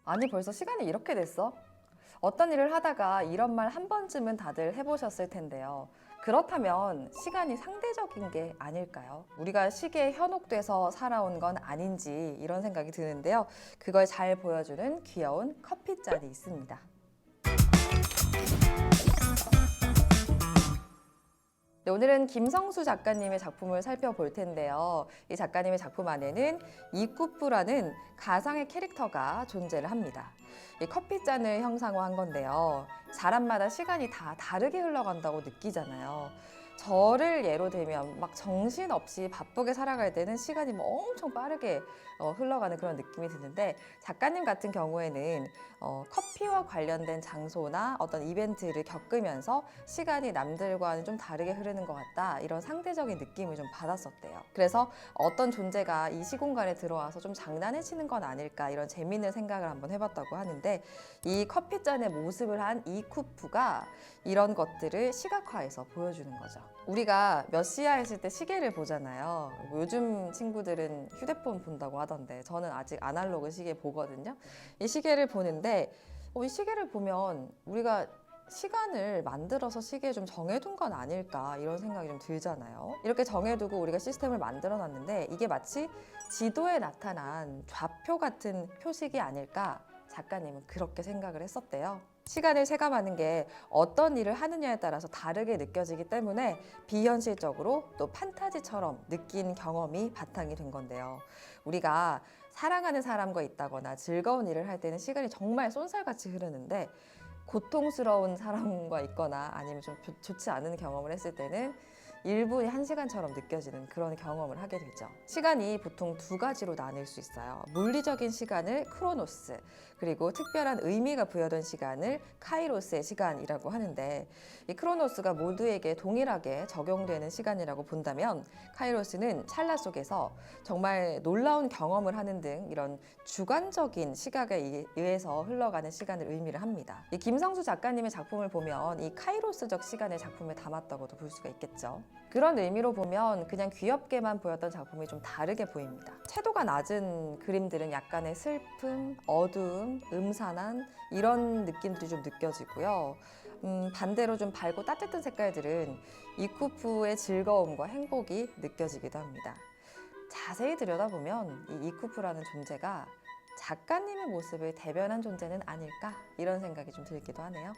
아니, 벌써 시간이 이렇게 됐어? 어떤 일을 하다가 이런 말 한 번쯤은 다들 해보셨을 텐데요. 그렇다면 시간이 상대적인 게 아닐까요? 우리가 시계에 현혹돼서 살아온 건 아닌지 이런 생각이 드는데요. 그걸 잘 보여주는 귀여운 커피잔이 있습니다. 네, 오늘은 김성수 작가님의 작품을 살펴볼 텐데요. 이 작가님의 작품 안에는 이쿠프라는 가상의 캐릭터가 존재를 합니다. 이 커피잔을 형상화한 건데요. 사람마다 시간이 다 다르게 흘러간다고 느끼잖아요. 저를 예로 들면 막 정신없이 바쁘게 살아갈 때는 시간이 뭐 엄청 빠르게 흘러가는 그런 느낌이 드는데, 작가님 같은 경우에는 커피와 관련된 장소나 어떤 이벤트를 겪으면서 시간이 남들과는 좀 다르게 흐르는 것 같다, 이런 상대적인 느낌을 좀 받았었대요. 그래서 어떤 존재가 이 시공간에 들어와서 좀 장난을 치는 건 아닐까, 이런 재미있는 생각을 한번 해봤다고 하는데, 이 커피잔의 모습을 한 이쿠프가 이런 것들을 시각화해서 보여주는 거죠. 우리가 몇 시야 했을 때 시계를 보잖아요. 요즘 친구들은 휴대폰 본다고 하던데, 저는 아직 아날로그 시계 보거든요. 이 시계를 보는데 이 시계를 보면 우리가 시간을 만들어서 시계에 좀 정해둔 건 아닐까, 이런 생각이 좀 들잖아요. 이렇게 정해두고 우리가 시스템을 만들어 놨는데 이게 마치 지도에 나타난 좌표 같은 표식이 아닐까, 작가님은 그렇게 생각을 했었대요. 시간을 체감하는 게 어떤 일을 하느냐에 따라서 다르게 느껴지기 때문에 비현실적으로 또 판타지처럼 느낀 경험이 바탕이 된 건데요. 우리가 사랑하는 사람과 있다거나 즐거운 일을 할 때는 시간이 정말 쏜살같이 흐르는데, 고통스러운 사람과 있거나 아니면 좀 좋지 않은 경험을 했을 때는 1분이 1시간처럼 느껴지는 그런 경험을 하게 되죠. 시간이 보통 두 가지로 나뉠 수 있어요. 물리적인 시간을 크로노스, 그리고 특별한 의미가 부여된 시간을 카이로스의 시간이라고 하는데, 이 크로노스가 모두에게 동일하게 적용되는 시간이라고 본다면, 카이로스는 찰나 속에서 정말 놀라운 경험을 하는 등 이런 주관적인 시각에 의해서 흘러가는 시간을 의미를 합니다. 이 김성수 작가님의 작품을 보면 이 카이로스적 시간을 작품에 담았다고도 볼 수가 있겠죠. 그런 의미로 보면 그냥 귀엽게만 보였던 작품이 좀 다르게 보입니다. 채도가 낮은 그림들은 약간의 슬픔, 어두움, 음산한 이런 느낌들이 좀 느껴지고요. 반대로 좀 밝고 따뜻한 색깔들은 이쿠프의 즐거움과 행복이 느껴지기도 합니다. 자세히 들여다보면 이 이쿠프라는 존재가 작가님의 모습을 대변한 존재는 아닐까, 이런 생각이 좀 들기도 하네요.